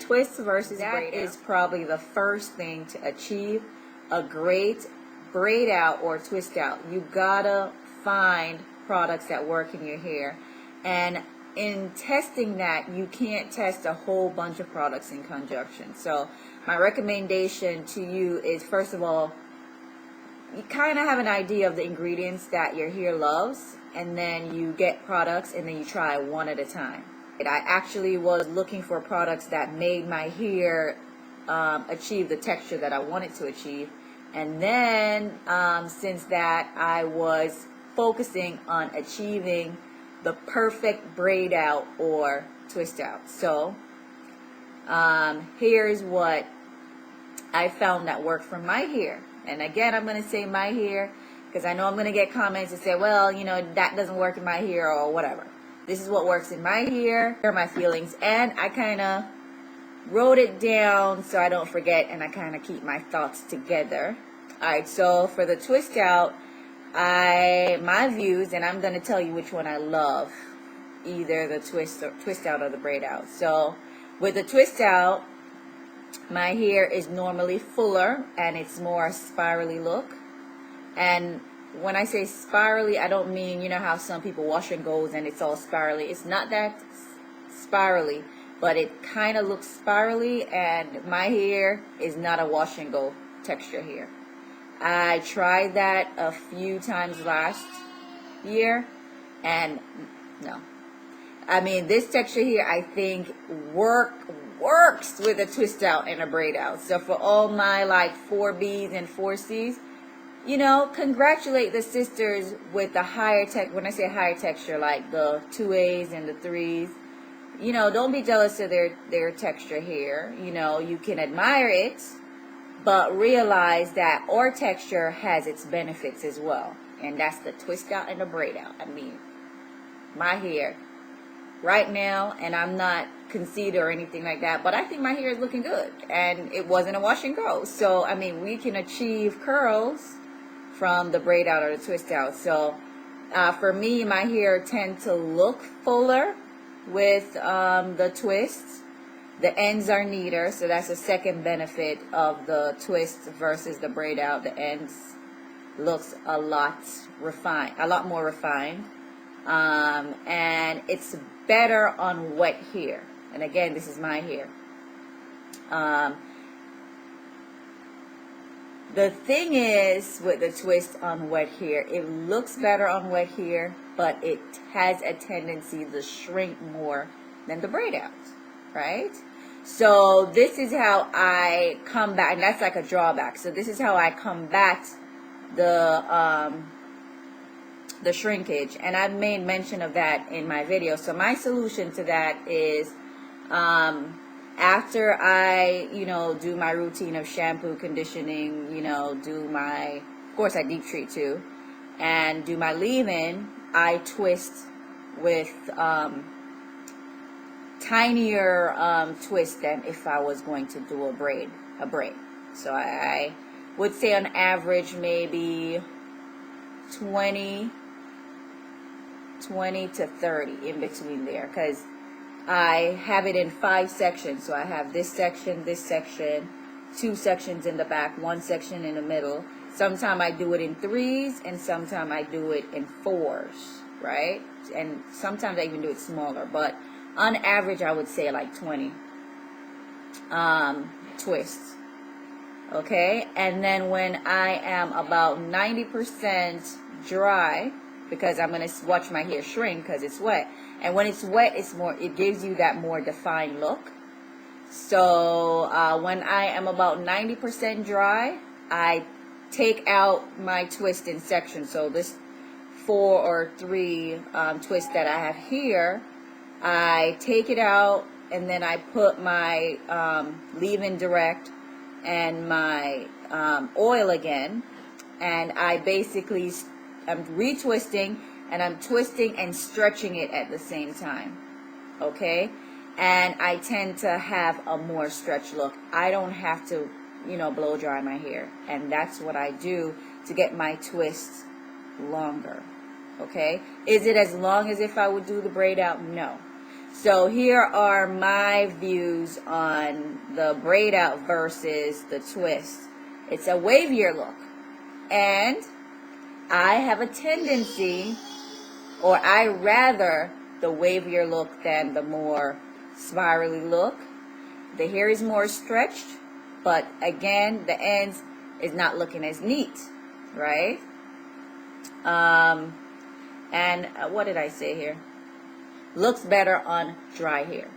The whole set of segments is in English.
twist versus braid out is probably the first thing to achieve a great braid out or twist out. You gotta find products that work in your hair, and in testing that, you can't test a whole bunch of products in conjunction. So my recommendation to you is, first of all, you kind of have an idea of the ingredients that your hair loves, and then you get products and then you try one at a time. I actually was looking for products that made my hair achieve the texture that I wanted to achieve, and then since that, I was focusing on achieving the perfect braid out or twist out. So here's what I found that worked for my hair. And again, I'm going to say my hair because I know I'm going to get comments that say, well, you know, that doesn't work in my hair or whatever. This is what works in my hair. Here are my feelings. And I kind of wrote it down so I don't forget, and I kind of keep my thoughts together. All right, so for the twist out, my views, and I'm going to tell you which one I love, either the twist out or the braid out. So with the twist out, my hair is normally fuller and it's more spirally look. And when I say spirally, I don't mean, you know how some people wash and goes and it's all spirally. It's not that spirally, but it kind of looks spirally, and my hair is not a wash and go texture hair. I tried that a few times last year, and no. I mean, this texture here, I think, works with a twist out and a braid out. So for all my like 4Bs and 4Cs, you know, congratulate the sisters with the higher tech. When I say higher texture, like the 2As and the 3s, you know, don't be jealous of their texture here. You know, you can admire it, but realize that our texture has its benefits as well. And that's the twist out and the braid out. I mean, my hair right now, and I'm not conceited or anything like that, but I think my hair is looking good, and it wasn't a wash and go. So I mean, we can achieve curls from the braid out or the twist out. So for me, my hair tend to look fuller with the twists. The ends are neater, so that's the second benefit of the twist versus the braid out. The ends looks a lot more refined, and it's better on wet hair. And again, this is my hair. The thing is, with the twist on wet hair, it looks better on wet hair, but it has a tendency to shrink more than the braid out, right? So this is how I combat, and that's like a drawback. So this is how I combat the shrinkage, and I've made mention of that in my video. So my solution to that is, after I, you know, do my routine of shampoo, conditioning, you know, of course I deep treat too, and do my leave-in, I twist with tinier twist than if I was going to do a braid. So I would say on average maybe 20 to 30 in between there, because I have it in 5 sections. So I have this section, 2 sections in the back, 1 section in the middle. Sometimes I do it in 3s, and sometimes I do it in 4s, right? And sometimes I even do it smaller, but on average I would say like 20 twists. Okay, and then when I am about 90% dry, because I'm going to watch my hair shrink because it's wet, and when it's wet, it gives you that more defined look. So when I am about 90% dry, I take out my twist in sections. So this 4 or 3 twist that I have here, I take it out, and then I put my leave-in direct and my oil again, and I basically, I'm retwisting, and I'm twisting and stretching it at the same time, okay? And I tend to have a more stretched look. I don't have to, you know, blow dry my hair, and that's what I do to get my twists longer, okay? Is it as long as if I would do the braid out? No. So here are my views on the braid out versus the twist. It's a wavier look, and I have a tendency, or I rather the wavier look than the more spirally look. The hair is more stretched, but again, the ends is not looking as neat, right? And what did I say here? Looks better on dry hair.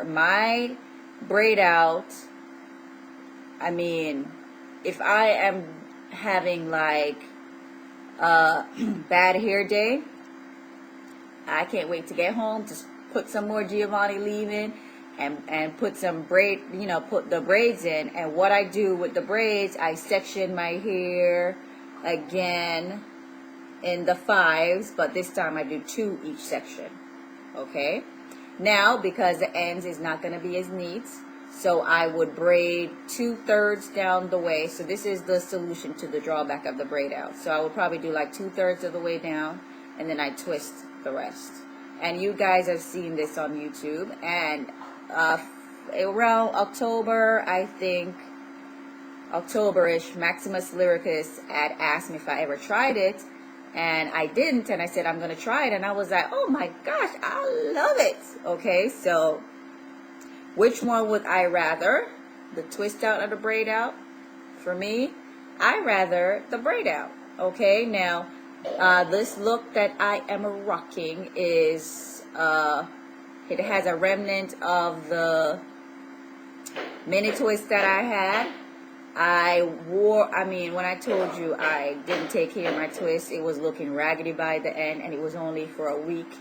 My braid out, I mean, if I am having like a bad hair day, I can't wait to get home, just put some more Giovanni leave-in and put some braid, put the braids in. And what I do with the braids, I section my hair again in the 5s, but this time I do 2 each section. Okay, now because the ends is not going to be as neat, so I would braid 2/3 down the way. So this is the solution to the drawback of the braid out. So I would probably do like 2/3 of the way down, and then I twist the rest. And you guys have seen this on YouTube. And around October, I think October-ish, Maximus Lyricus had asked me if I ever tried it, and I didn't, and I said I'm going to try it, and I was like, oh my gosh, I love it. Okay, so which one would I rather? The twist out or the braid out? For me, I rather the braid out. Okay, now this look that I am rocking is it has a remnant of the mini twist that I had. When I told you I didn't take care of my twist, it was looking raggedy by the end, and it was only for a week.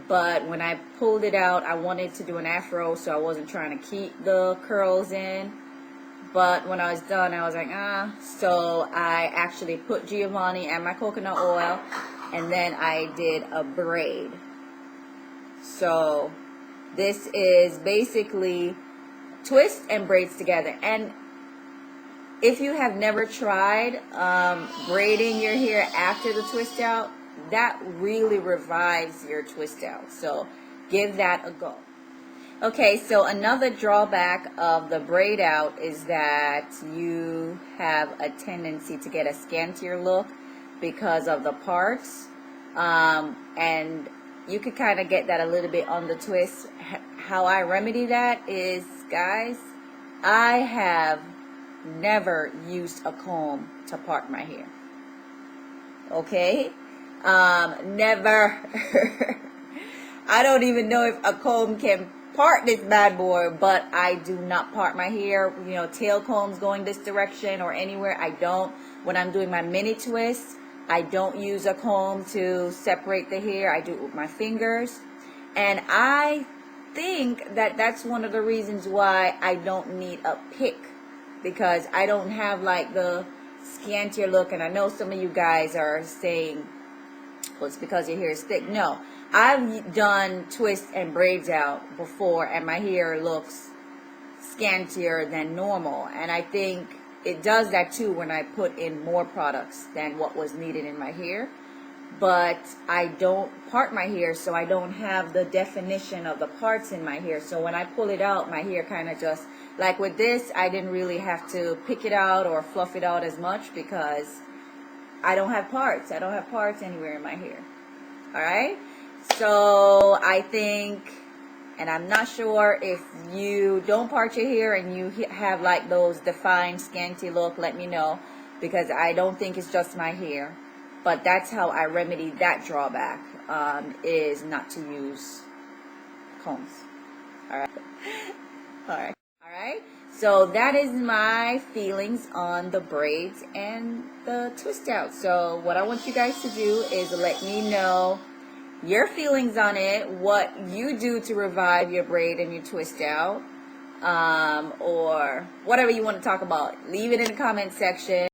But when I pulled it out, I wanted to do an afro, so I wasn't trying to keep the curls in. But when I was done, I was like, So I actually put Giovanni and my coconut oil, and then I did a braid. So this is basically twist and braids together. And if you have never tried braiding your hair after the twist out, that really revives your twist out. So give that a go. Okay, so another drawback of the braid out is that you have a tendency to get a scantier look because of the parts. And you could kind of get that a little bit on the twist. How I remedy that is, guys, I have never used a comb to part my hair. Okay? Never. I don't even know if a comb can part this bad boy, but I do not part my hair, tail combs going this direction or anywhere. I don't. When I'm doing my mini twist, I don't use a comb to separate the hair. I do it with my fingers. And I think that that's one of the reasons why I don't need a pick, because I don't have like the scantier look. And I know some of you guys are saying, well, it's because your hair is thick. No, I've done twists and braids out before, and my hair looks scantier than normal. And I think it does that too when I put in more products than what was needed in my hair. But I don't part my hair, so I don't have the definition of the parts in my hair. So when I pull it out, my hair kind of just, like with this, I didn't really have to pick it out or fluff it out as much because I don't have parts. I don't have parts anywhere in my hair. All right? So I think, and I'm not sure if you don't part your hair and you have like those defined scanty look, let me know, because I don't think it's just my hair. But that's how I remedy that drawback, is not to use combs. All right. All right. All right. So that is my feelings on the braids and the twist out. So what I want you guys to do is let me know your feelings on it, what you do to revive your braid and your twist out, or whatever you want to talk about. Leave it in the comment section.